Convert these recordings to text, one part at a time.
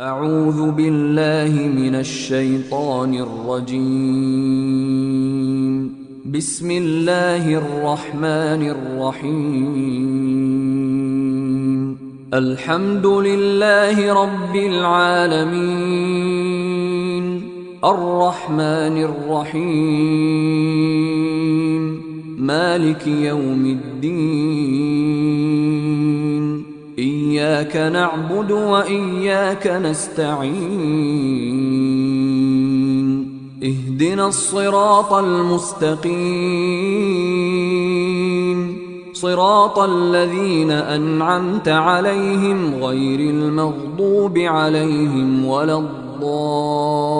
أعوذ بالله من الشيطان الرجيم. بسم الله الرحمن الرحيم. الحمد لله رب العالمين الرحمن الرحيم مالك يوم الدين إياك نعبد وإياك نستعين اهدنا الصراط المستقيم صراط الذين أنعمت عليهم غير المغضوب عليهم ولا الضالين.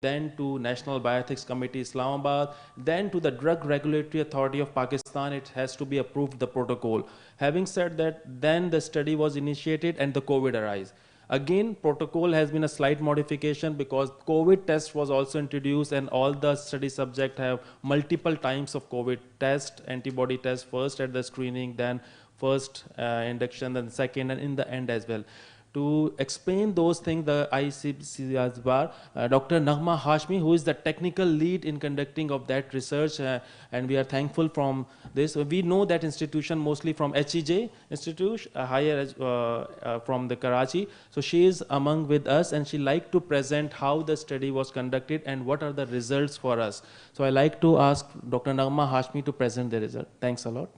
Then to National Bioethics Committee Islamabad, then to the Drug Regulatory Authority of Pakistan. It has to be approved, the protocol. Having said that, then the study was initiated and the COVID arise. Again, protocol has been a slight modification because COVID test was also introduced, and all the study subjects have multiple times of COVID test, antibody test first at the screening, then first induction, then second, and in the end as well. To explain those things, the ICCSBAR, Dr. Naghma Hashmi, who is the technical lead in conducting of that research, and we are thankful from this. We know that institution mostly from HEJ Institute, from the Karachi. So she is among with us, and she like to present how the study was conducted and what are the results for us. So I like to ask Dr. Naghma Hashmi to present the result. Thanks a lot.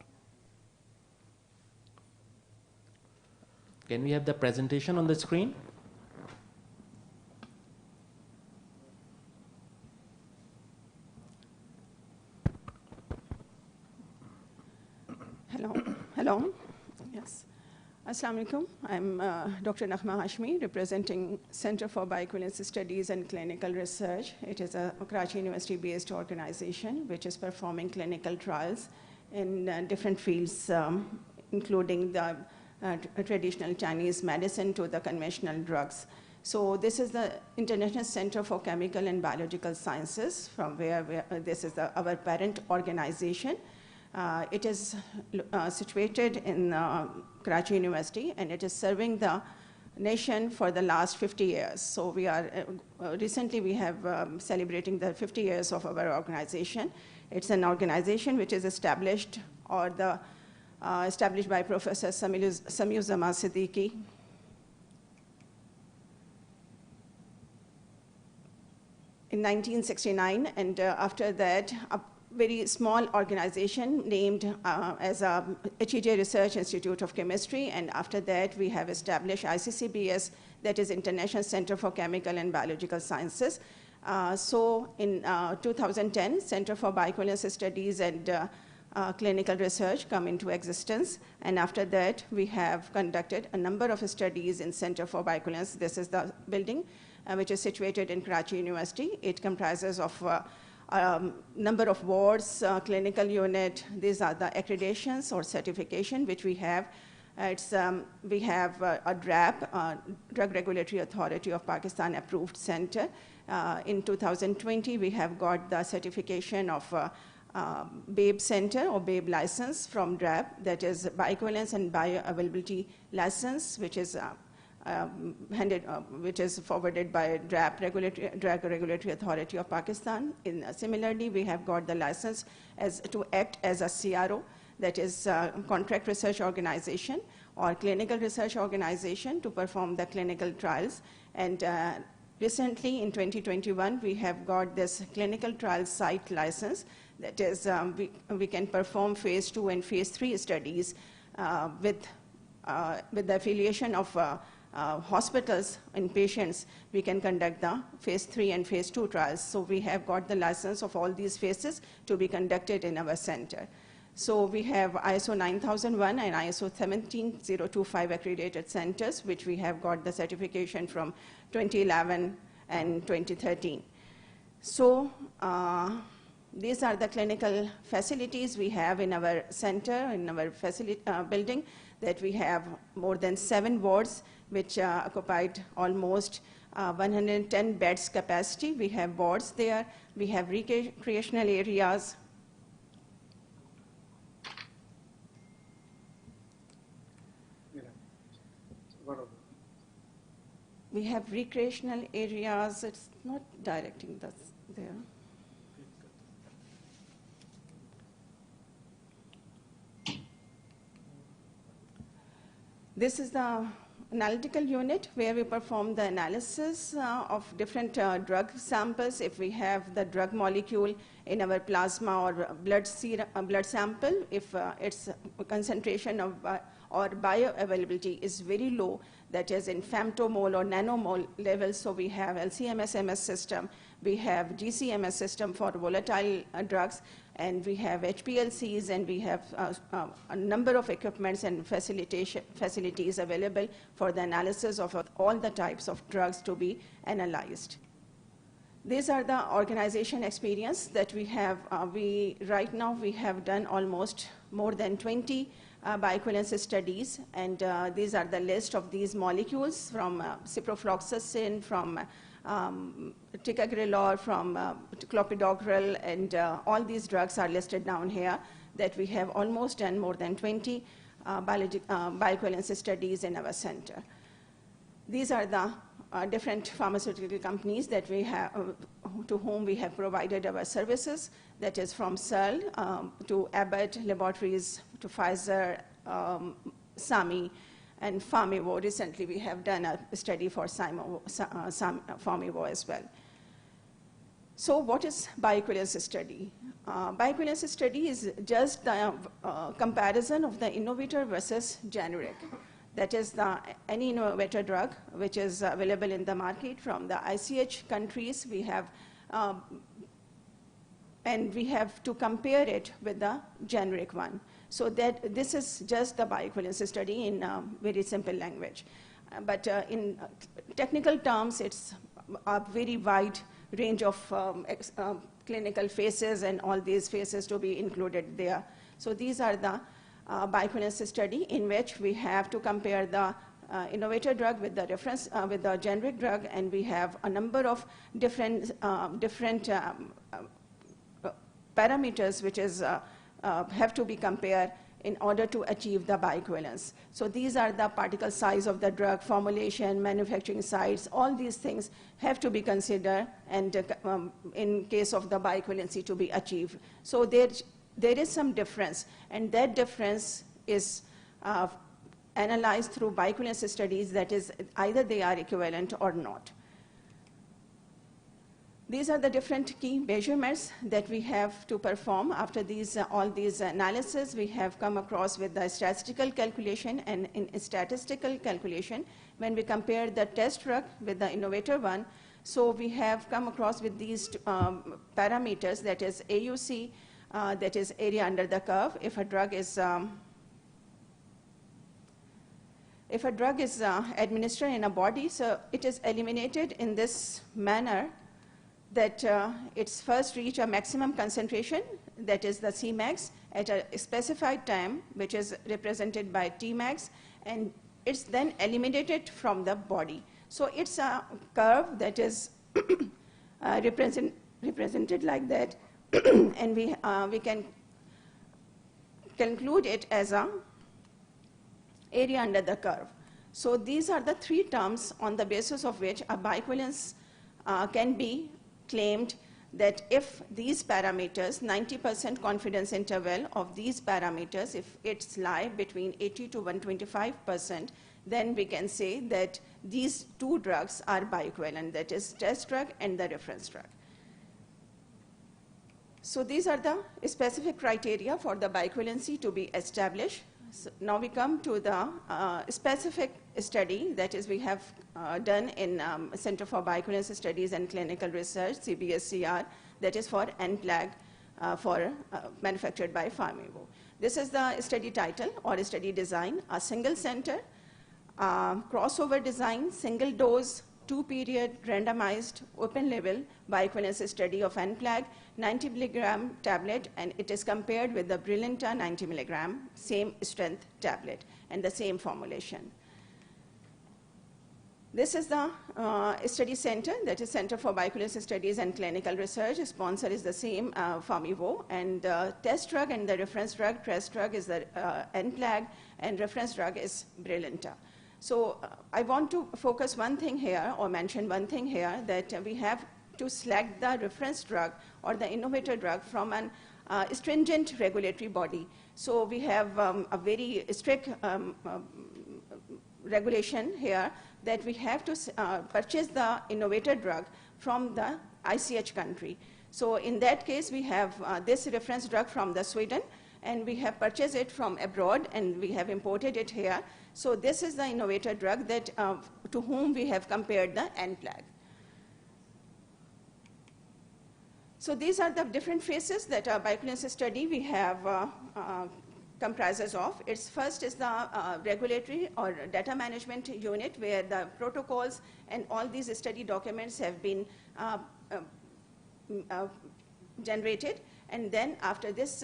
Can we have the presentation on the screen? Hello. Yes. Assalamu alaikum. I'm Dr. Naghma Hashmi, representing Center for Bioequivalence Studies and Clinical Research. It is a Karachi University-based organization which is performing clinical trials in different fields, including the traditional Chinese medicine to the conventional drugs. So this is the International Center for Chemical and Biological Sciences, from where this is our parent organization. It is situated in Karachi University, and it is serving the nation for the last 50 years. So we are, recently we have celebrating the 50 years of our organization. It's an organization which is established, or the established by Professor Samiuzzaman Siddiqui. in 1969, and after that, a very small organization named as HEJ Research Institute of Chemistry, and after that, we have established ICCBS, that is International Center for Chemical and Biological Sciences. So in 2010, Center for Bioequivalence Studies and Clinical Research come into existence, and after that, we have conducted a number of studies in Center for Bioequivalence. This is the building, which is situated in Karachi University. It comprises of number of wards, clinical unit. These are the accreditations or certification which we have. We have a DRAP, Drug Regulatory Authority of Pakistan approved center. In 2020, we have got the certification of BABE Center or BABE license from DRAP, that is Bioequivalence and Bioavailability License, which is which is forwarded by DRAP, Drug Regulatory Authority of Pakistan. Similarly, we have got the license to act as a CRO, that is Contract Research Organization or Clinical Research Organization, to perform the clinical trials. And recently, in 2021, we have got this clinical trial site license, that is we can perform phase 2 and phase 3 studies with the affiliation of hospitals and patients. We can conduct the phase 3 and phase 2 trials. So we have got the license of all these phases to be conducted in our center. So we have ISO 9001 and ISO 17025 accredited centers, which we have got the certification from 2011 and 2013. So these are the clinical facilities we have in our center, in our building, that we have more than 7 wards, which occupied almost 110 beds capacity. We have wards there. We have recreational areas. We have recreational areas. It's not directing this there. This is the analytical unit where we perform the analysis of different drug samples. If we have the drug molecule in our plasma or blood sample, if its concentration of or bioavailability is very low, that is in femtomole or nanomole levels, so we have LC-MS system, we have GC-MS system for volatile drugs, and we have HPLCs, and we have a number of equipments and facilities available for the analysis of all the types of drugs to be analyzed. These are the organization experience that we have. Right now we have done almost more than 20 bioequivalence studies, and these are the list of these molecules from ciprofloxacin, from ticagrelor, from clopidogrel, and all these drugs are listed down here, that we have almost done more than 20 bioequivalence studies in our center. These are the different pharmaceutical companies that we have, to whom we have provided our services, that is from Searle to Abbott Laboratories to Pfizer, SAMI, and Farmivo. Recently, we have done a study for Farmivo as well. So what is bioequivalence study? Bioequivalence study is just the comparison of the innovator versus generic. That is any innovator drug which is available in the market from the ICH countries. We have, and we have to compare it with the generic one. So that this is just the bioequivalence study in very simple language. But in technical terms, it's a very wide range of clinical phases, and all these phases to be included there. So these are the bioequivalence study in which we have to compare the innovator drug with the reference with the generic drug, and we have a number of different parameters which is have to be compared in order to achieve the bioequivalence. So these are the particle size of the drug, formulation, manufacturing sites. All these things have to be considered, and in case of the bioequivalency to be achieved. So there is some difference, and that difference is analyzed through bioequivalence studies, that is either they are equivalent or not. These are the different key measurements that we have to perform. After these, all these analysis, we have come across with the statistical calculation, and in statistical calculation, when we compare the test drug with the innovator one, so we have come across with these parameters, that is AUC, that is area under the curve. If a drug is administered in a body, so it is eliminated in this manner that it's first reach a maximum concentration, that is the Cmax, at a specified time, which is represented by Tmax, and it's then eliminated from the body. So it's a curve that is represented like that, and we can conclude it as a area under the curve. So these are the three terms on the basis of which a bioequivalence can be claimed, that if these parameters, 90% confidence interval of these parameters, if it's lie between 80 to 125%, then we can say that these two drugs are bioequivalent, that is test drug and the reference drug. So these are the specific criteria for the bioequivalency to be established. So now we come to the specific study that is we have done in Center for Bioequivalence Studies and Clinical Research, CBSCR, that is for NPLAG manufactured by PharmEvo. This is the study title or study design: a single center, crossover design, single dose, 2-period randomized open label bioequivalence study of NPLAG, 90 milligram tablet, and it is compared with the Brilinta 90 milligram, same strength tablet and the same formulation. This is the study center, that is Center for Bioequivalence Studies and Clinical Research. Sponsor is the same, PharmEvo, and test drug and the reference drug. Test drug is the NPLAG, and reference drug is Brilinta. So I want to focus one thing here, or mention one thing here, that we have to select the reference drug or the innovator drug from an stringent regulatory body. So we have a very strict regulation here that we have to purchase the innovator drug from the ICH country. So in that case, we have this reference drug from the Sweden, and we have purchased it from abroad, and we have imported it here. So this is the innovator drug that to whom we have compared the NPLAG. So these are the different phases that a bioequivalence study we have comprises of. Its first is the regulatory or data management unit, where the protocols and all these study documents have been generated, and then after this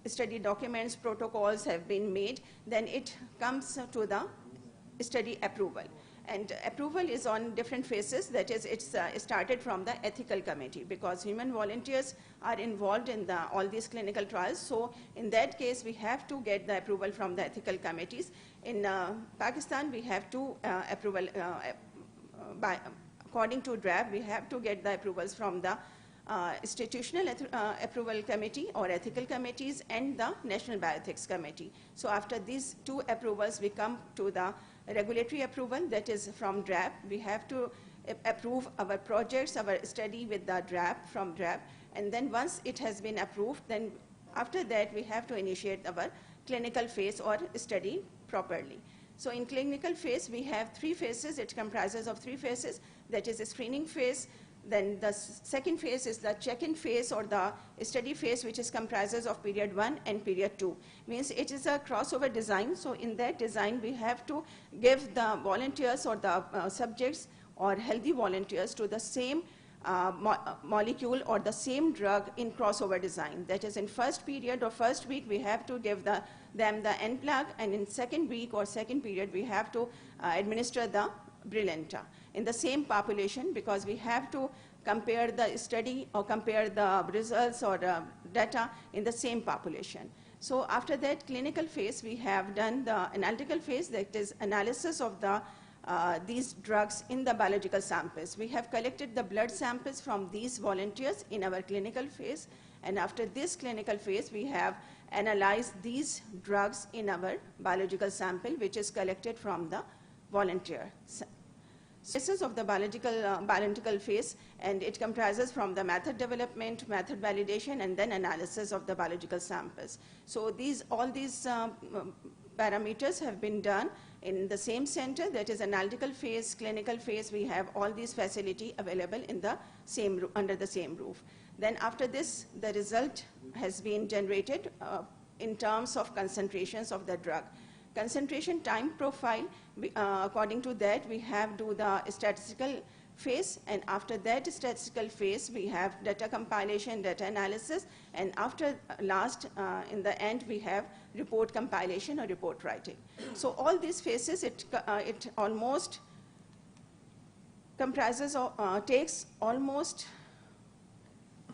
study documents, protocols have been made, then it comes to the study approval. And approval is on different phases. That is, it's started from the ethical committee, because human volunteers are involved in all these clinical trials. So in that case, we have to get the approval from the ethical committees. In Pakistan, we have to approval, according to DRAB, we have to get the approvals from the institutional approval committee or ethical committees and the National Bioethics Committee. So after these two approvals, we come to the regulatory approval, that is from DRAB. We have to approve our projects, our study with the DRAB, from DRAB, and then once it has been approved, then after that we have to initiate our clinical phase or study properly. So in clinical phase, we have three phases. It comprises of three phases, that is a screening phase. Then the second phase is the check-in phase or the study phase, which is comprises of period 1 and period 2. Means it is a crossover design. So in that design, we have to give the volunteers or the subjects or healthy volunteers to the same molecule or the same drug in crossover design. That is, in first period or first week, we have to give them the NPLAG, and in second week or second period, we have to administer the Brilinta in the same population, because we have to compare the study or compare the results or data in the same population. So after that clinical phase, we have done the analytical phase, that is analysis of these drugs in the biological samples. We have collected the blood samples from these volunteers in our clinical phase, and after this clinical phase, we have analyzed these drugs in our biological sample, which is collected from the volunteer. Phases of the biological phase, and it comprises from the method development, method validation, and then analysis of the biological samples. So all these parameters have been done in the same center, that is analytical phase, clinical phase. We have all these facility available in the under the same roof. Then after this, the result has been generated in terms of concentrations of the drug. Concentration time profile, according to that, we have do the statistical phase, and after that statistical phase, we have data compilation, data analysis, and after in the end, we have report compilation or report writing. So all these phases, it almost comprises or takes almost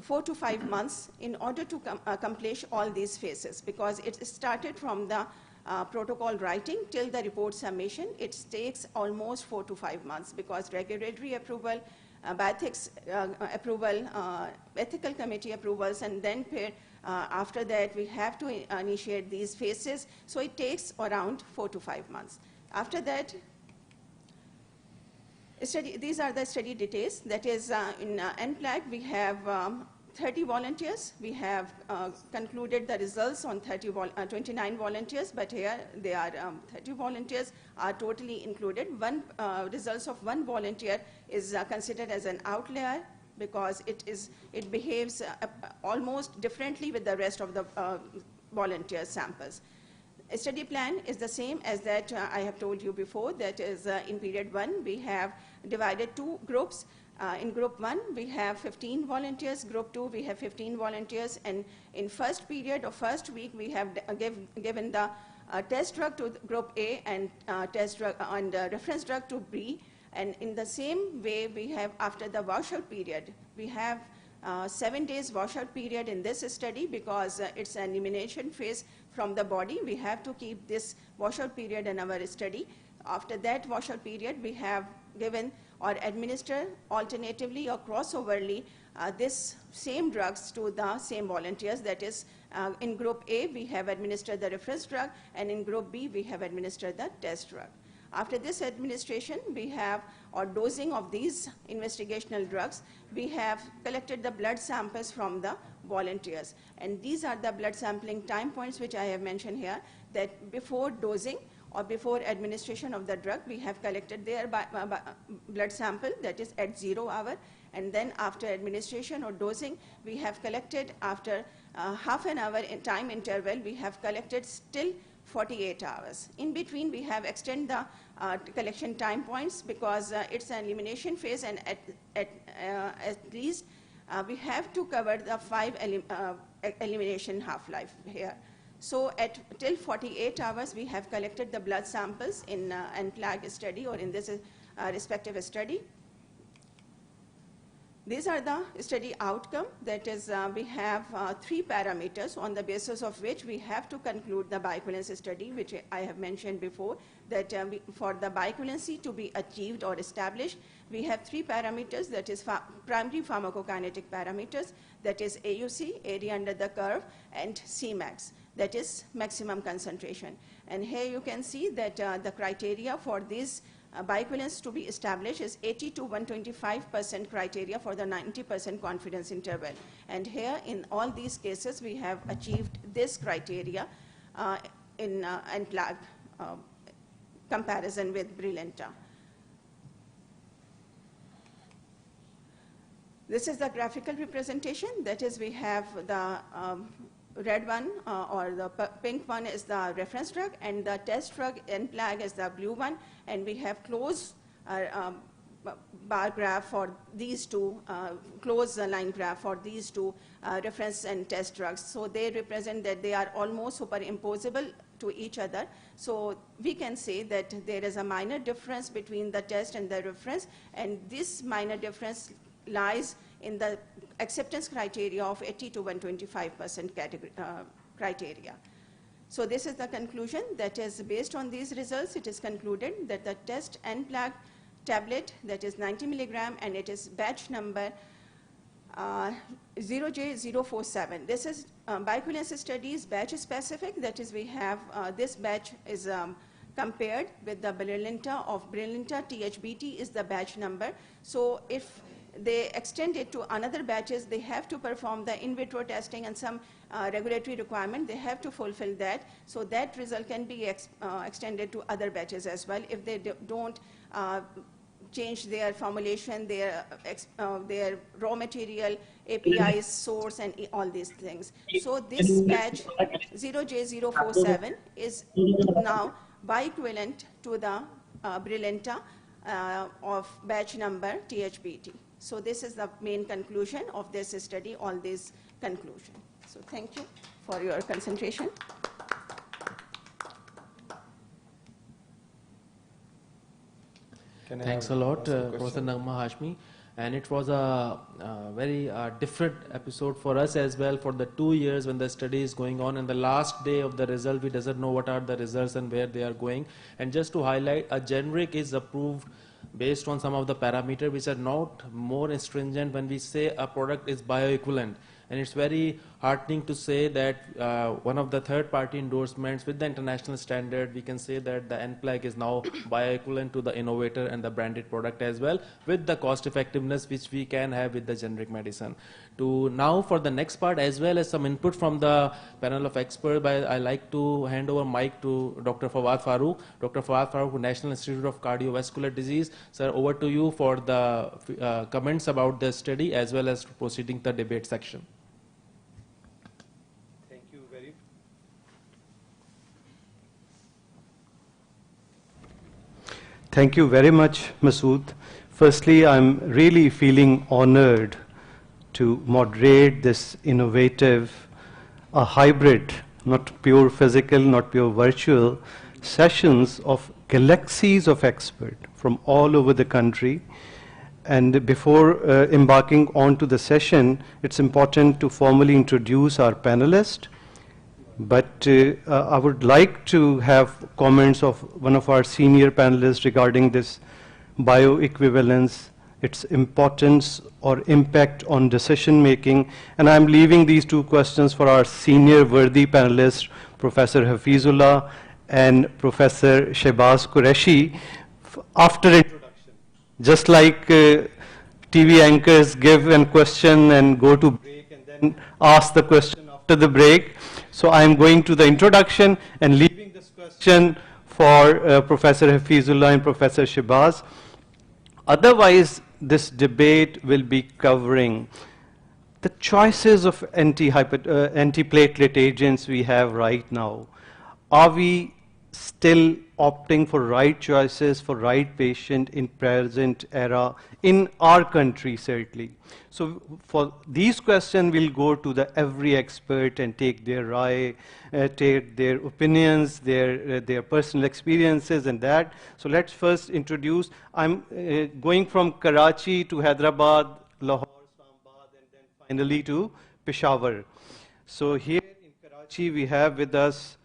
4 to 5 months in order to accomplish all these phases, because it started from the protocol writing till the report submission. It takes almost 4 to 5 months, because regulatory approval, bioethics approval, ethical committee approvals, and then after that we have to initiate these phases. So it takes around 4 to 5 months. After that, these are the study details. That is, in NPLAG, we have 30 volunteers. We have concluded the results on 29 volunteers, but here they are 30 volunteers are totally included. Results of one volunteer is considered as an outlier, because it behaves almost differently with the rest of the volunteer samples. A study plan is the same as that I have told you before. That is, in period 1, we have divided 2 groups. In group 1, we have 15 volunteers. Group 2, we have 15 volunteers. And in first period or first week, we have given the test drug to group A and test drug and reference drug to B. And in the same way, we have, after the washout period, we have 7 days washout period in this study, because it's an elimination phase from the body. We have to keep this washout period in our study. After that washout period, we have given or administer alternatively or crossoverly this same drugs to the same volunteers. That is, in group A, we have administered the reference drug, and in group B, we have administered the test drug. After this administration, we have, or dosing of these investigational drugs, we have collected the blood samples from the volunteers. And these are the blood sampling time points which I have mentioned here, that before dosing or before administration of the drug, we have collected their blood sample, that is at 0 hour. And then after administration or dosing, we have collected after half an hour in time interval, we have collected still 48 hours. In between, we have extended the collection time points, because it's an elimination phase, and at least we have to cover the 5 elimination half-life here. So till 48 hours, we have collected the blood samples in NPLAG study, or in this respective study. These are the study outcome. That is, we have 3 parameters on the basis of which we have to conclude the bioequivalence study, which I have mentioned before, that for the bioequivalency to be achieved or established, we have 3 parameters, that is primary pharmacokinetic parameters, that is AUC, area under the curve, and Cmax, that is maximum concentration. And here you can see that the criteria for these bioequivalence to be established is 80 to 125% criteria for the 90% confidence interval. And here in all these cases, we have achieved this criteria in NPLAG comparison with Brilinta. This is the graphical representation. That is, we have the red one or the pink one is the reference drug, and the test drug NPLAG is the blue one, and we have close bar graph for these two, close line graph for these two reference and test drugs. So they represent that they are almost superimposable to each other. So we can say that there is a minor difference between the test and the reference, and this minor difference lies in the acceptance criteria of 80 to 125% criteria. So this is the conclusion. That is, based on these results, it is concluded that the test NPLAG tablet, that is 90 milligram, and it is batch number 0J047. This is bioequivalence studies batch specific. That is, we have this batch is compared with the Brilinta of Brilinta. THBT is the batch number. So if they extend it to another batches, they have to perform the in vitro testing and some regulatory requirement. They have to fulfill that. So that result can be extended to other batches as well if they don't change their formulation, their raw material, APIs, source, and all these things. So this batch 0J047 is now bioequivalent to the Brilinta of batch number THBT. So this is the main conclusion of this study, all these conclusions. So thank you for your concentration. Thanks a lot, Professor Naghma Hashmi. And it was a very different episode for us as well. For the 2 years when the study is going on, and the last day of the result, we doesn't know what are the results and where they are going. And just to highlight, a generic is approved based on some of the parameters which are not more stringent when we say a product is bioequivalent. And it's very heartening to say that one of the third-party endorsements with the international standard, we can say that the NPLAG is now bioequivalent to the innovator and the branded product as well, with the cost effectiveness which we can have with the generic medicine. To now for the next part, as well as some input from the panel of experts, I like to hand over mic to Dr. Fawad Farooq. Dr. Fawad Farooq, National Institute of Cardiovascular Disease. Sir, over to you for the comments about the study as well as proceeding the debate section. Thank you very much, Masood. Firstly, I'm really feeling honored to moderate this innovative, a hybrid, not pure physical, not pure virtual, sessions of galaxies of experts from all over the country. And before embarking onto the session, it's important to formally introduce our panelists. But I would like to have comments of one of our senior panelists regarding this bioequivalence, its importance or impact on decision making. And I'm leaving these two questions for our senior worthy panelists, Professor Hafizullah and Professor Shehbaz Qureshi, after introduction. Just like TV anchors give a question and go to break and then ask the question after the break. So I'm going to the introduction and leaving this question for Professor Hafizullah and Professor Shehbaz. Otherwise, this debate will be covering the choices of antiplatelet agents we have right now. Are we still opting for right choices for right patient in present era in our country, certainly? So for these questions, we'll go to the every expert and take their take their opinions, their personal experiences and that. So let's first introduce, I'm going from Karachi to Hyderabad, Lahore, Islamabad, and then finally to Peshawar. So here in Karachi, we have with us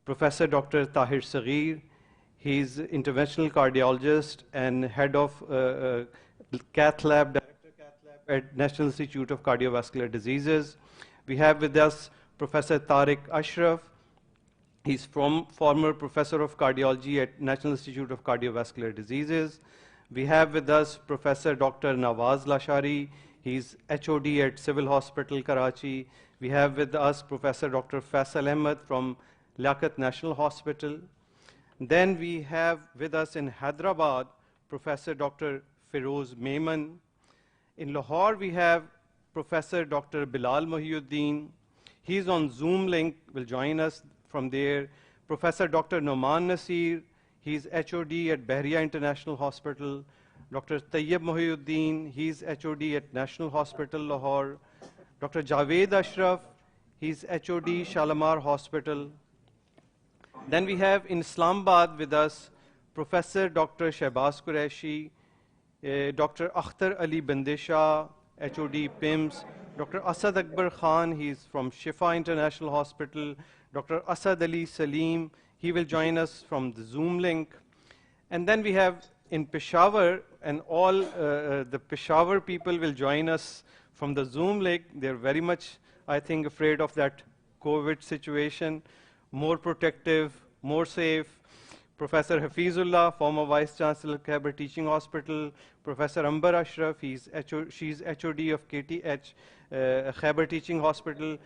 Professor Dr. Tahir Saghir. He's interventional cardiologist and head of cath lab, director cath lab at National Institute of Cardiovascular Diseases. We have with us Professor Tariq Ashraf. He's former professor of cardiology at National Institute of Cardiovascular Diseases. We have with us Professor Dr. Nawaz Lashari. He's HOD at Civil Hospital, Karachi. We have with us Professor Dr. Faisal Ahmed from Liaquat National Hospital. Then we have with us in Hyderabad, Professor Dr. Feroz Memon. In Lahore, we have Professor Dr. Bilal Mohiuddin. He's on Zoom link, will join us from there. Professor Dr. Noman Nasir, he's HOD at Bahria International Hospital. Dr. Tayyib Mohiuddin, he's HOD at National Hospital, Lahore. Dr. Javed Ashraf, he's HOD Shalimar Hospital. Then we have in Islamabad with us Professor Dr. Shehbaz Qureshi, Dr. Akhtar Ali Bandesha, HOD PIMS, Dr. Asad Akbar Khan, he's from Shifa International Hospital, Dr. Asad Ali Salim, he will join us from the Zoom link. And then we have in Peshawar, and all the Peshawar people will join us from the Zoom link. They're very much, I think, afraid of that COVID situation. More protective, more safe. Professor Hafizullah, former Vice Chancellor, Khyber Teaching Hospital. Professor Amber Ashraf, she's HOD of KTH, Khyber Teaching Hospital.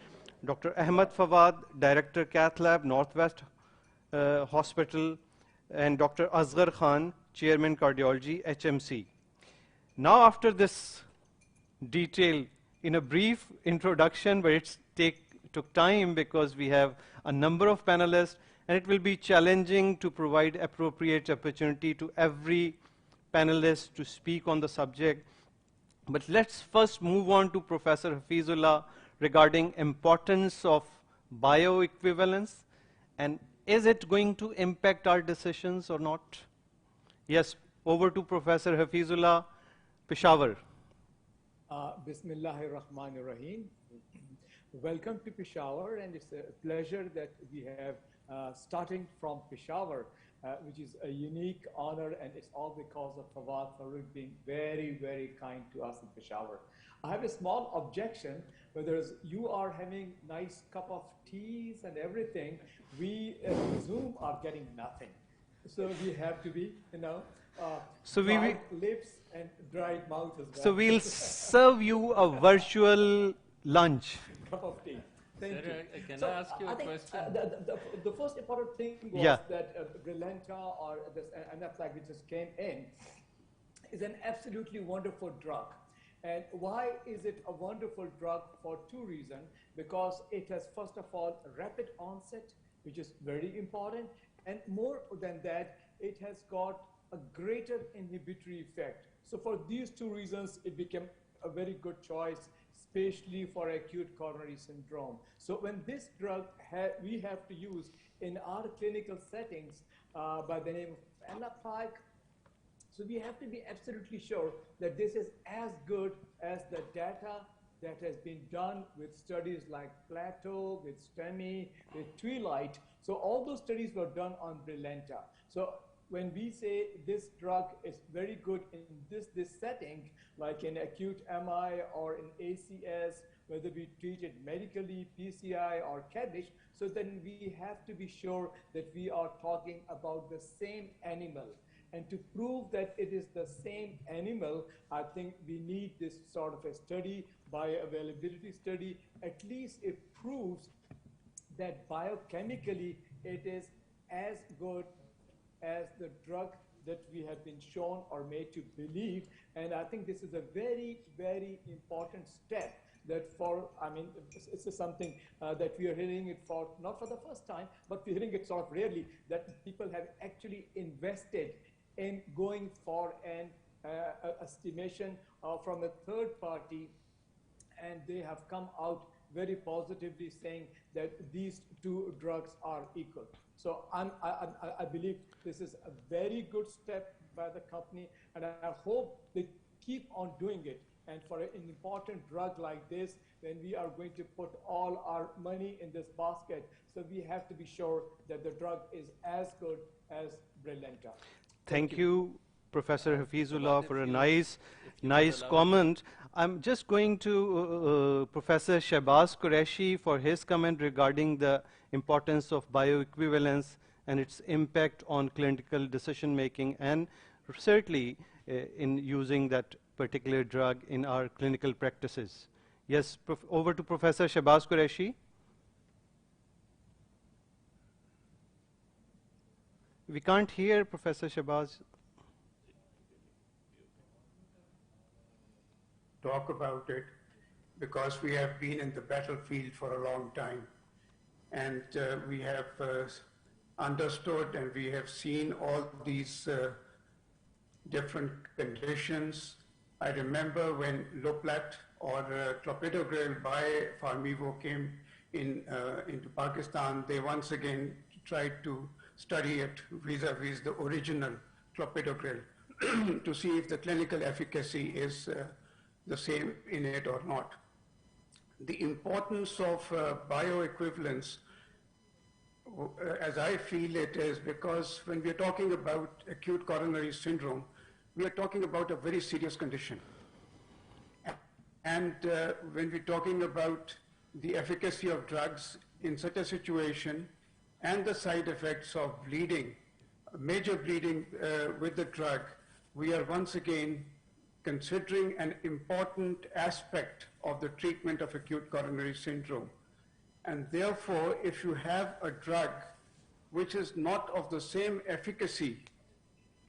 Dr. Ahmed Fawad, Director Cath Lab, Northwest Hospital. And Dr. Asghar Khan, Chairman Cardiology, HMC. Now after this detail, in a brief introduction, but it took time because we have a number of panelists, and it will be challenging to provide appropriate opportunity to every panelist to speak on the subject. But let's first move on to Professor Hafizullah regarding importance of bioequivalence, and is it going to impact our decisions or not? Yes, over to Professor Hafizullah, Peshawar. Bismillahir Rahmanir Rahim. Welcome to Peshawar, and it's a pleasure that we have starting from Peshawar, which is a unique honor, and it's all because of Fawad Farooq being very, very kind to us in Peshawar. I have a small objection, whether you are having nice cup of teas and everything, we at Zoom are getting nothing. So we have to be, so dry lips and dry mouth as well. So we'll serve you a virtual lunch. Cup of tea. Thank Sir, you. can So, I ask you a question? The first important thing was that Brilinta or this Anaphylactic, which just came in, is an absolutely wonderful drug. And why is it a wonderful drug? For two reasons. Because it has, first of all, rapid onset, which is very important. And more than that, it has got a greater inhibitory effect. So for these two reasons, it became a very good choice, especially for acute coronary syndrome. So when this drug we have to use in our clinical settings by the name of Anaphylactic, so we have to be absolutely sure that this is as good as the data that has been done with studies like Plato, with STEMI, with Twilight. So all those studies were done on Brilinta. So when we say this drug is very good in this setting, like in acute MI or in ACS, whether we treat it medically, PCI or Kaddish, so then we have to be sure that we are talking about the same animal. And to prove that it is the same animal, I think we need this sort of a study, bioavailability study. At least it proves that biochemically it is as good as the drug that we have been shown or made to believe. And I think this is a very, very important step that this is something that we are hearing it for, not for the first time, but we're hearing it sort of rarely, that people have actually invested in going for an estimation from a third party, and they have come out very positively saying that these two drugs are equal. So I believe this is a very good step by the company, and I hope they keep on doing it. And for an important drug like this, then we are going to put all our money in this basket. So we have to be sure that the drug is as good as Brilinta. Thank you, Professor Hafizullah, for a nice comment. I'm just going to Professor Shahbaz Qureshi for his comment regarding the importance of bioequivalence and its impact on clinical decision making, and certainly in using that particular drug in our clinical practices. Yes, over to Professor Shahbaz Qureshi. We can't hear Professor Shahbaz. Talk about it because we have been in the battlefield for a long time, and we have understood and we have seen all these different conditions. I remember when Loplat or clopidogrel by Farmivo came into Pakistan, they once again tried to study it vis-a-vis the original clopidogrel to see if the clinical efficacy is the same in it or not. The importance of bioequivalence, as I feel it, is because when we are talking about acute coronary syndrome, we are talking about a very serious condition. And when we're talking about the efficacy of drugs in such a situation and the side effects of bleeding, major bleeding with the drug, we are once again considering an important aspect of the treatment of acute coronary syndrome. And therefore, if you have a drug which is not of the same efficacy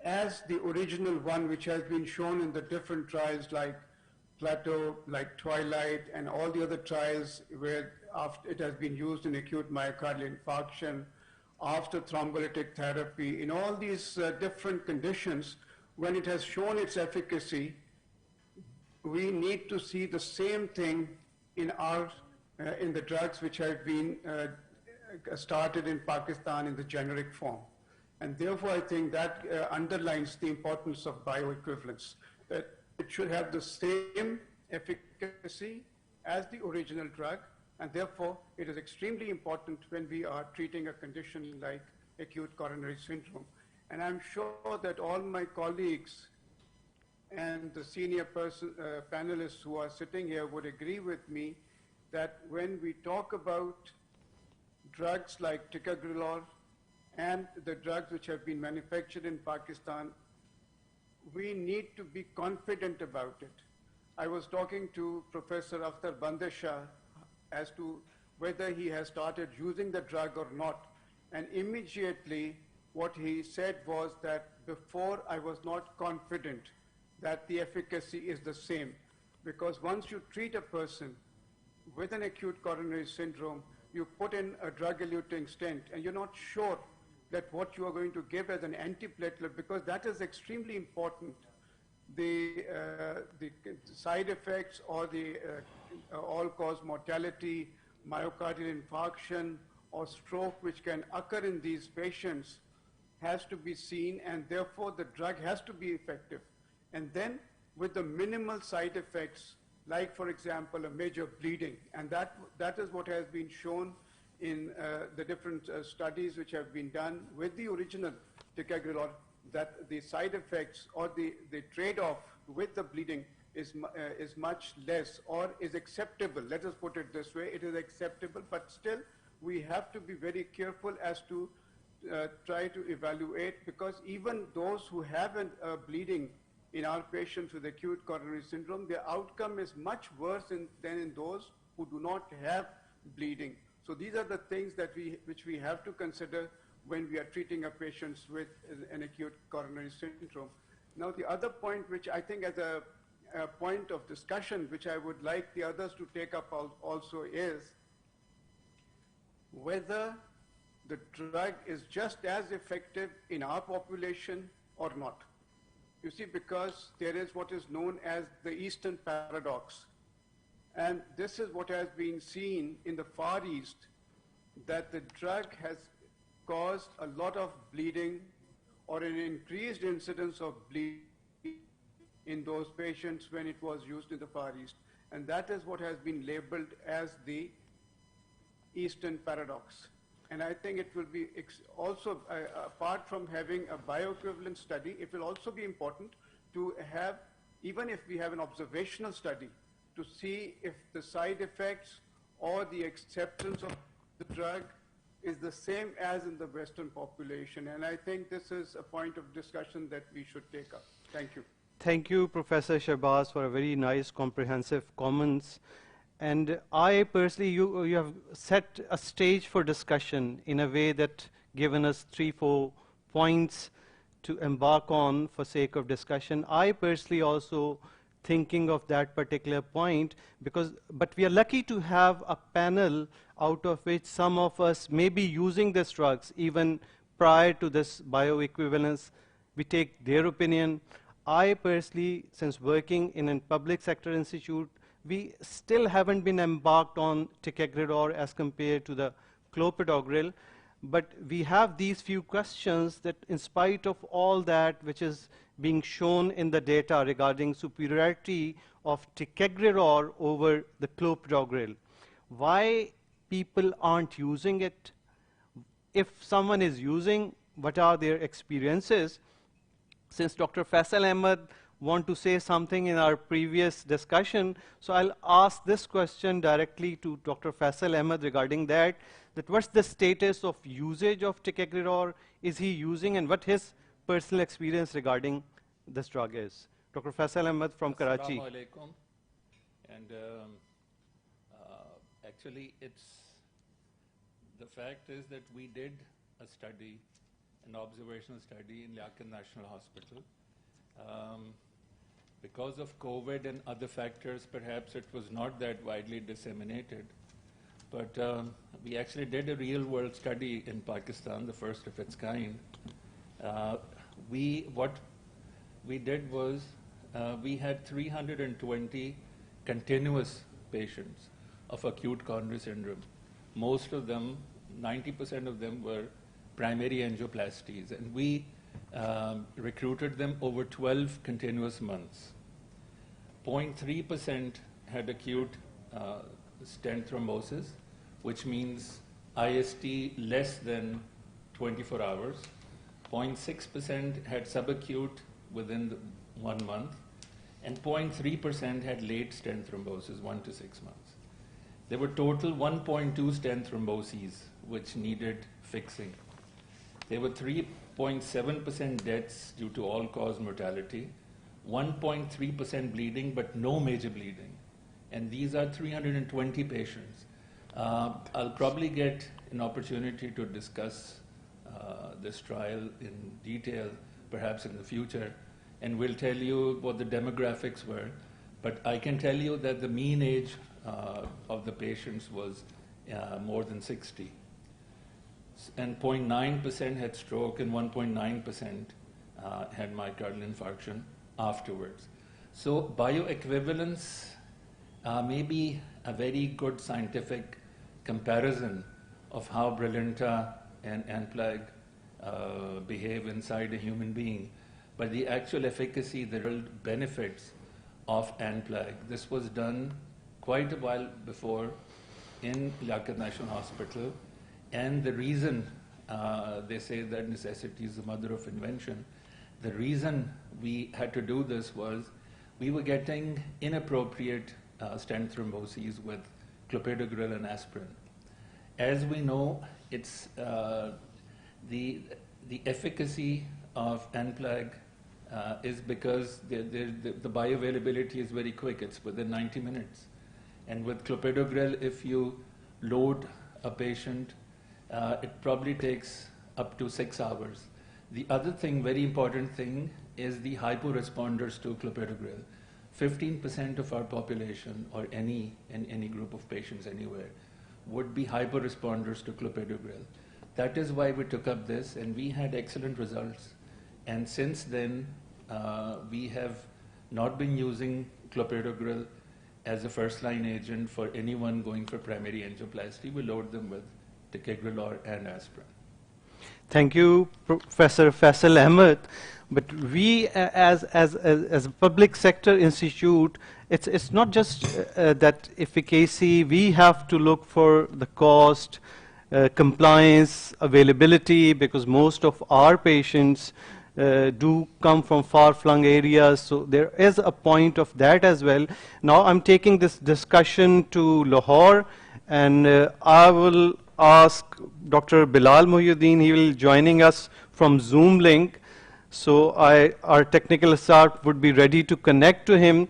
as the original one which has been shown in the different trials like Plateau, like Twilight, and all the other trials where after it has been used in acute myocardial infarction, after thrombolytic therapy, in all these different conditions, when it has shown its efficacy, we need to see the same thing in in the drugs which have been started in Pakistan in the generic form. And therefore, I think that underlines the importance of bioequivalence, that it should have the same efficacy as the original drug, and therefore, it is extremely important when we are treating a condition like acute coronary syndrome. And I'm sure that all my colleagues and the senior panelists who are sitting here would agree with me that when we talk about drugs like ticagrelor and the drugs which have been manufactured in Pakistan, we need to be confident about it. I was talking to Professor Akhtar Bandeshah as to whether he has started using the drug or not. And immediately what he said was that before I was not confident that the efficacy is the same. Because once you treat a person with an acute coronary syndrome, you put in a drug-eluting stent and you're not sure that what you are going to give as an antiplatelet, because that is extremely important. The side effects or the all-cause mortality, myocardial infarction, or stroke which can occur in these patients has to be seen, and therefore the drug has to be effective. And then with the minimal side effects, like for example, a major bleeding, and that is what has been shown in the different studies which have been done with the original ticagrelor, that the side effects or the trade-off with the bleeding is much less or is acceptable. Let us put it this way, it is acceptable, but still we have to be very careful as to try to evaluate, because even those who have a bleeding in our patients with acute coronary syndrome, their outcome is much worse than in those who do not have bleeding. So these are the things that which we have to consider when we are treating our patients with an acute coronary syndrome. Now the other point which I think as a point of discussion which I would like the others to take up also is whether the drug is just as effective in our population or not. You see, because there is what is known as the Eastern paradox. And this is what has been seen in the Far East, that the drug has caused a lot of bleeding or an increased incidence of bleeding in those patients when it was used in the Far East. And that is what has been labeled as the Eastern paradox. And I think it will be also, apart from having a bioequivalent study, it will also be important to have, even if we have an observational study, to see if the side effects or the acceptance of the drug is the same as in the Western population. And I think this is a point of discussion that we should take up. Thank you. Thank you, Professor Shahbaz, for a very nice, comprehensive comments. And I personally, you have set a stage for discussion in a way that given us 3-4 points to embark on for sake of discussion. I personally also thinking of that particular point, but we are lucky to have a panel out of which some of us may be using these drugs even prior to this bioequivalence. We take their opinion. I personally, since working in a public sector institute, we still haven't been embarked on ticagrelor as compared to the clopidogrel, but we have these few questions that in spite of all that which is being shown in the data regarding superiority of ticagrelor over the clopidogrel, why people aren't using it? If someone is using, what are their experiences? Since Dr. Faisal Ahmed want to say something in our previous discussion. So I'll ask this question directly to Dr. Faisal Ahmed regarding that what's the status of usage of ticagrelor? Is he using, and what his personal experience regarding this drug is? Dr. Faisal Ahmed from Karachi. Assalamu alaikum. And actually, the fact is that we did a study, an observational study in Liaquat National Hospital. Because of COVID and other factors, perhaps it was not that widely disseminated. But we actually did a real-world study in Pakistan, the first of its kind. What we did was we had 320 continuous patients of acute coronary syndrome. Most of them, 90% of them, were primary angioplasties, and we recruited them over 12 continuous months. 0.3% had acute stent thrombosis, which means IST less than 24 hours. 0.6% had subacute within 1 month, and 0.3% had late stent thrombosis, 1 to 6 months. There were total 1.2 stent thromboses which needed fixing. There were 3.7% deaths due to all-cause mortality, 1.3% bleeding, but no major bleeding. And these are 320 patients. I'll probably get an opportunity to discuss this trial in detail, perhaps in the future, and we'll tell you what the demographics were. But I can tell you that the mean age of the patients was more than 60. And 0.9% had stroke, and 1.9% had myocardial infarction afterwards. So bioequivalence may be a very good scientific comparison of how Brilinta and Anplag behave inside a human being. But the actual efficacy, the real benefits of Anplag, this was done quite a while before in Liaquat National Hospital. And the reason, they say that necessity is the mother of invention, the reason we had to do this was we were getting inappropriate stent thromboses with clopidogrel and aspirin. As we know, it's the efficacy of Anplag is because the bioavailability is very quick. It's within 90 minutes. And with clopidogrel, if you load a patient, it probably takes up to 6 hours. The other thing, very important thing, is the hyporesponders to clopidogrel. 15% of our population, or in any group of patients anywhere, would be hyporesponders to clopidogrel. That is why we took up this, and we had excellent results. And since then, we have not been using clopidogrel as a first-line agent for anyone going for primary angioplasty. We load them with ticagrelor and aspirin. Thank you, Professor Faisal Ahmed. But we, as a public sector institute, it's not just that efficacy. We have to look for the cost, compliance, availability, because most of our patients do come from far-flung areas, so there is a point of that as well. Now I'm taking this discussion to Lahore, and I will ask Dr. Bilal Mohyuddin. He will joining us from Zoom link. So our technical staff would be ready to connect to him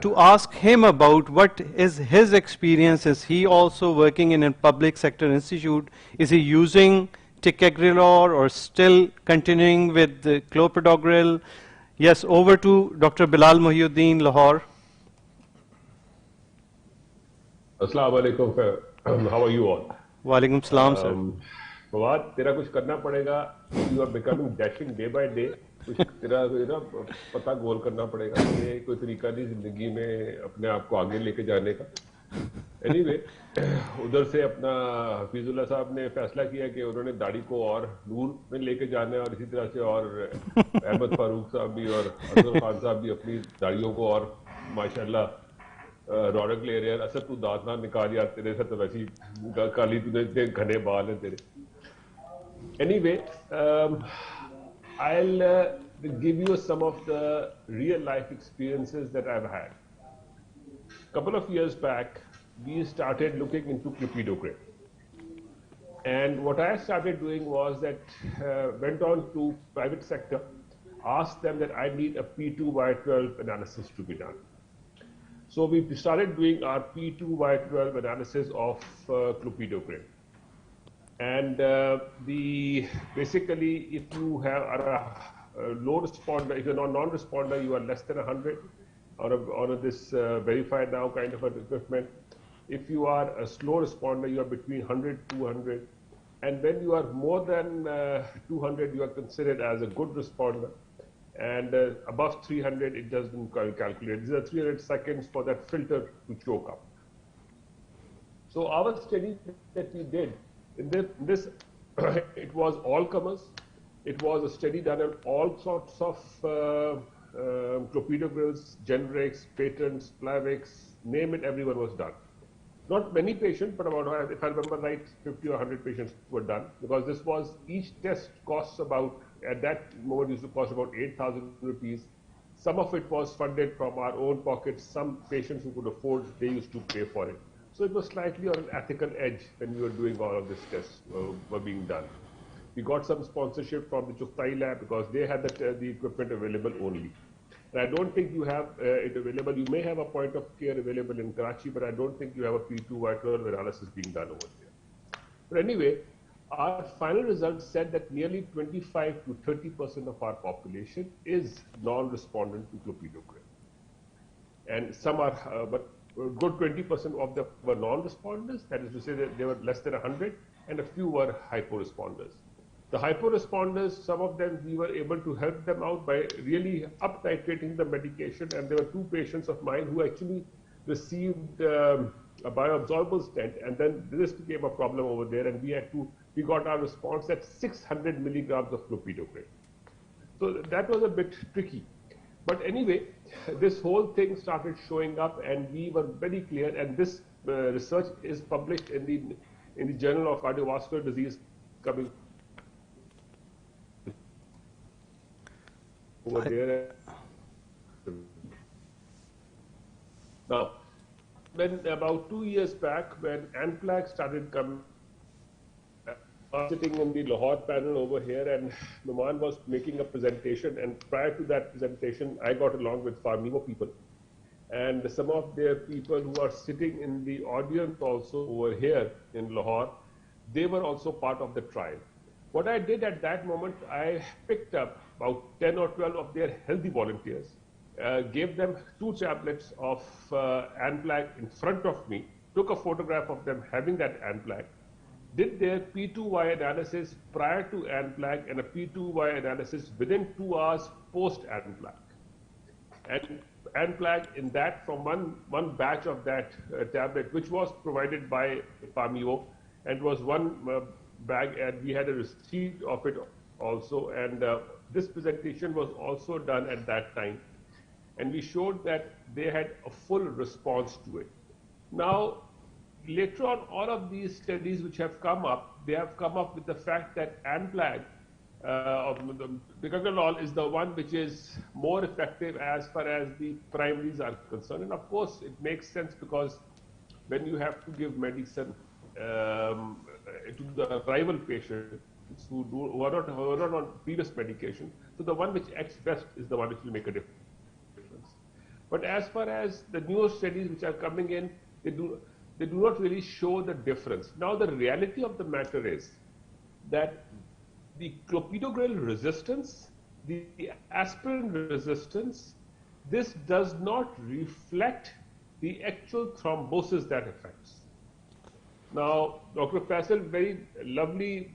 to ask him about what is his experience. Is he also working in a public sector institute? Is he using ticagrelor or still continuing with the clopidogrel? Yes, over to Dr. Bilal Mohyuddin, Lahore. Assalamu alaikum. How are you all? Walaikum salam, sir. Fawad, तेरा कुछ करना पड़ेगा. You are becoming dashing day by day. कुछ तेरा ना पता गोल करना पड़ेगा. ये कोई तरीका नहीं जिंदगी में अपने आप को आगे लेके जाने का. Anyway, उधर से अपना हफीजुल्लाह साहब ने फैसला किया कि उन्होंने दाढ़ी को और नूर में लेके जाना है, और इसी तरह से और अहमद फारूक साहब भी और असर खान साहब भी अपनी दाढ़ियों को और माशाल्लाह रौनक ले रहे हैं. असर तू दांत ना निकाल यार, तेरे से तो वैसी काली तूने इतने घने बाल हैं तेरे. Anyway, I'll give you some of the real life experiences that I've had. A couple of years back, we started looking into clopidogrel. And what I started doing was that went on to private sector, asked them that I need a P2Y12 analysis to be done. So we started doing our P2Y12 analysis of clopidogrel. And basically, if you are a low responder, if you're not non-responder, you are less than 100 on this verified now kind of an equipment. If you are a slow responder, you are between 100 to 200. And when you are more than 200, you are considered as a good responder. And above 300, it doesn't calculate. These are 300 seconds for that filter to choke up. So our study that we did, in this it was all comers. It was a study done on all sorts of clopidogrels, generics, patents, Plavix, name it, everyone was done. Not many patients, but about, if I remember right, 50 or 100 patients were done, because this was, each test costs about, at that moment used to cost about 8,000 rupees. Some of it was funded from our own pockets. Some patients who could afford, they used to pay for it. So it was slightly on an ethical edge when we were doing all of these tests were being done. We got some sponsorship from the Chuftai lab because they had the equipment available only. And I don't think you have it available. You may have a point of care available in Karachi, but I don't think you have a P2Y12 analysis being done over there. But anyway, our final results said that nearly 25 to 30% of our population is non-respondent to clopidogrel. And some are, but a good 20% of them were non-responders. That is to say that they were less than 100, and a few were hypo-responders. The hypo-responders, some of them, we were able to help them out by really up-titrating the medication. And there were 2 patients of mine who actually received a bioabsorbable stent, and then this became a problem over there, and we got our response at 600 milligrams of clopidogrel. So that was a bit tricky. But anyway, this whole thing started showing up, and we were very clear, and this research is published in the Journal of Cardiovascular Disease coming over there. Now, when about 2 years back, when ANPLAG started coming, sitting in the Lahore panel over here, and Numan was making a presentation, and prior to that presentation, I got along with Pharmivo people. And some of their people who are sitting in the audience also over here in Lahore, they were also part of the trial. What I did at that moment, I picked up about 10 or 12 of their healthy volunteers, gave them 2 tablets of ANPLAG in front of me, took a photograph of them having that ANPLAG, did their P2Y analysis prior to ANPLAG and a P2Y analysis within 2 hours post ANPLAG. And ANPLAG in that, from one batch of that tablet, which was provided by Pharmivo, and was one bag, and we had a receipt of it also. And this presentation was also done at that time. And we showed that they had a full response to it. Now, later on, all of these studies which have come up, they have come up with the fact that ANPLAG, ticagrelor, is the one which is more effective as far as the primaries are concerned. And of course, it makes sense, because when you have to give medicine to the rival patients who are not on previous medication, so the one which acts best is the one which will make a difference. But as far as the newer studies which are coming in, they do not really show the difference. Now, the reality of the matter is that the clopidogrel resistance, the aspirin resistance, this does not reflect the actual thrombosis that affects. Now, Dr. Faisal very lovely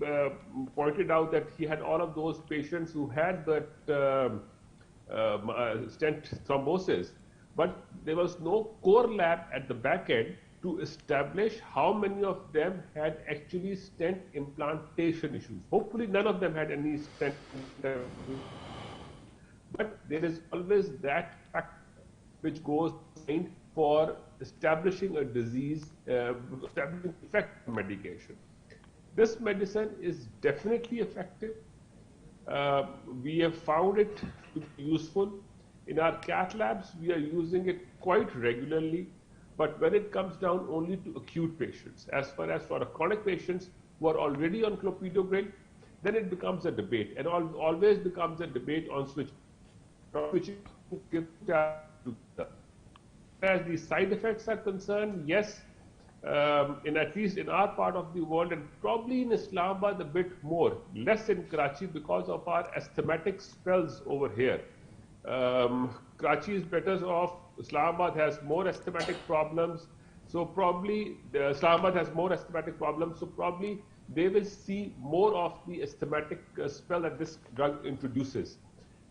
pointed out that he had all of those patients who had that stent thrombosis, but there was no core lab at the back end to establish how many of them had actually stent implantation issues. Hopefully none of them had any stent, but there is always that fact which goes behind for establishing a disease, establishing effect of medication. This medicine is definitely effective. We have found it to be useful. In our cath labs, we are using it quite regularly, but when it comes down only to acute patients, as far as for chronic patients who are already on clopidogrel, then it becomes a debate, and always becomes a debate on switching. As the side effects are concerned, yes, in at least in our part of the world, and probably in Islamabad a bit more, less in Karachi because of our asthmatic spells over here. Karachi is better off. Islamabad has more asthmatic problems, so probably Islamabad has more asthmatic problems, so probably they will see more of the asthmatic spell that this drug introduces.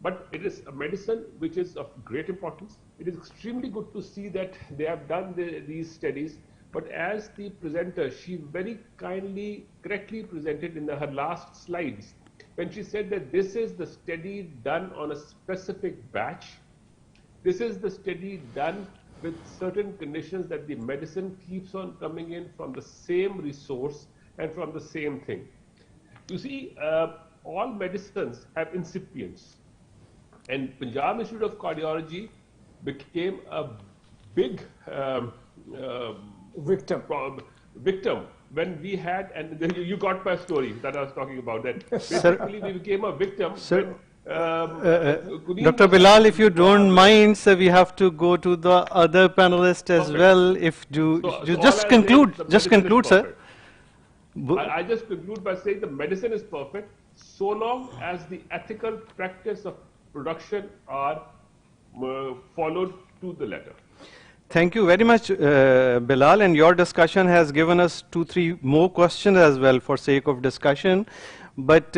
But it is a medicine which is of great importance. It is extremely good to see that they have done these studies. But as the presenter, she very kindly, correctly presented in her last slides, when she said that this is the study done on a specific batch. This is the study done with certain conditions that the medicine keeps on coming in from the same resource and from the same thing. You see, all medicines have incipients. And Punjab Institute of Cardiology became a big victim when we had, and you got my story that I was talking about, that basically we became a victim. Sir, Dr. Bilal, if you don't mind, sir, we have to go to the other panelist as well. If you just conclude, sir. I just conclude by saying the medicine is perfect so long as the ethical practice of production are followed to the letter. Thank you very much, Bilal, and your discussion has given us 2-3 more questions as well for sake of discussion. But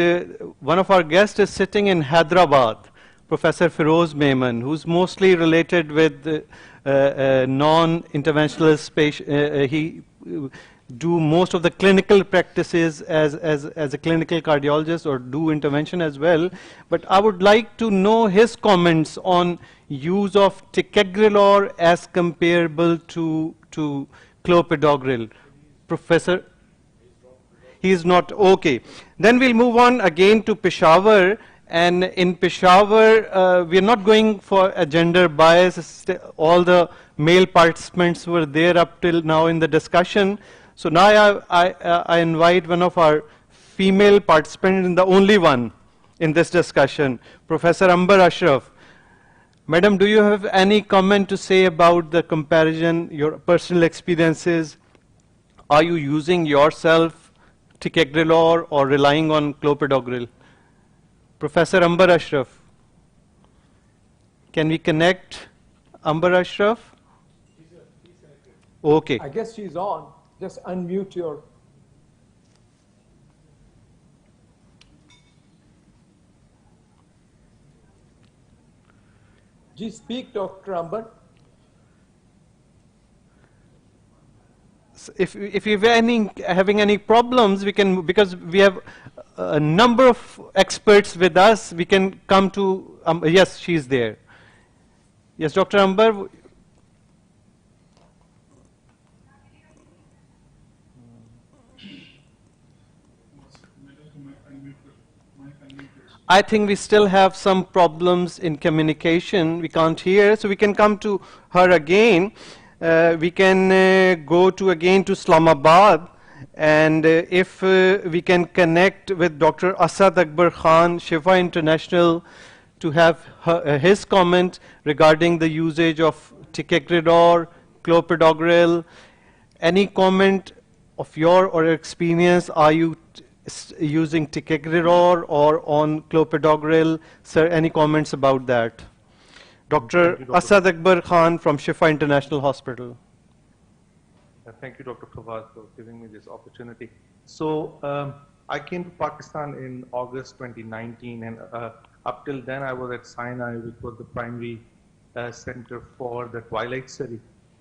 one of our guests is sitting in Hyderabad, Professor Feroz Memon, who's mostly related with non-interventionalist patients. He do most of the clinical practices as a clinical cardiologist, or do intervention as well. But I would like to know his comments on use of ticagrelor as comparable to clopidogrel. Professor? He is not. Okay. Then we'll move on again to Peshawar. And in Peshawar, we are not going for a gender bias. All the male participants were there up till now in the discussion. So now I invite one of our female participants, and the only one in this discussion, Professor Amber Ashraf. Madam, do you have any comment to say about the comparison, your personal experiences? Are you using yourself ticagrelor or relying on clopidogrel? Professor Amber Ashraf. Can we connect Amber Ashraf? Okay. I guess she's on. Just unmute your. Ji, speak, Dr. Amber. If you're having any problems, we can, because we have a number of experts with us, we can come to, yes, she's there. Yes, Dr. Amber. I think we still have some problems in communication. We can't hear, so we can come to her again. We can go to again to Islamabad, and if we can connect with Dr. Asad Akbar Khan, Shifa International, to have his comment regarding the usage of ticagrelor, clopidogrel. Any comment of your or experience? Are you using ticagrelor or on clopidogrel? Sir, any comments about that? Dr. Asad Akbar Khan from Shifa International Hospital. Thank you, Dr. Fawaz, for giving me this opportunity. So I came to Pakistan in August 2019, and up till then I was at Sinai, which was the primary center for the Twilight study.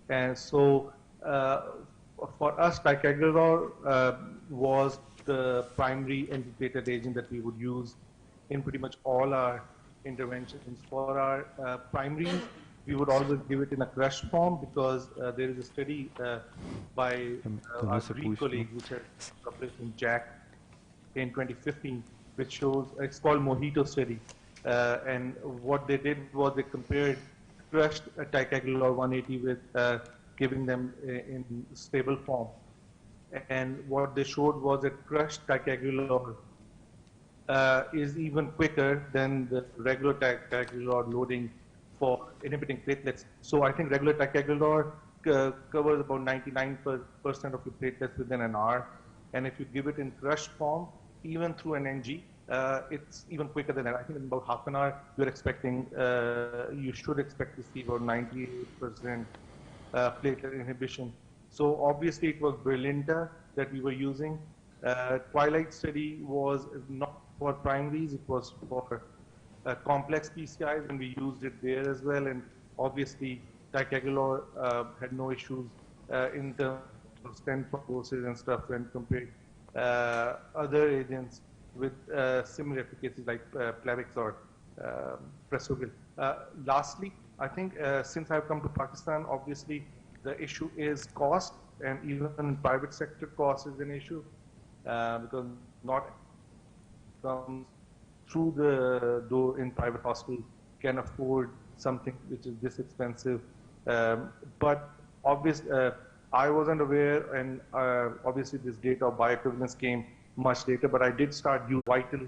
And so for us, ticagrelor was the primary integrated agent that we would use in pretty much all our interventions. For our primaries, we would always give it in a crush form, because there is a study by our Greek colleague which had published in JACC in 2015, which shows, it's called Mojito study. And what they did was they compared crushed ticagrelor 180 with giving them in stable form. And what they showed was that crushed ticagrelor is even quicker than the regular ticagrelor loading for inhibiting platelets. So I think regular ticagrelor covers about 99% of your platelets within an hour. And if you give it in crushed form, even through an NG, it's even quicker than that. I think in about half an hour, you're expecting, you should expect to see about 98% platelet inhibition. So obviously it was Brilinta that we were using. Twilight study was not for primaries, it was for complex PCIs, and we used it there as well. And obviously ticagrelor had no issues in terms of stent thrombosis and stuff when compared other agents with similar efficacy like Plavix or Pressogil. Lastly, I think since I've come to Pakistan, obviously the issue is cost, and even in private sector cost is an issue because not comes through the door in private hospital can afford something which is this expensive. But obviously, I wasn't aware, and obviously this data of bioequivalence came much later, but I did start using Vital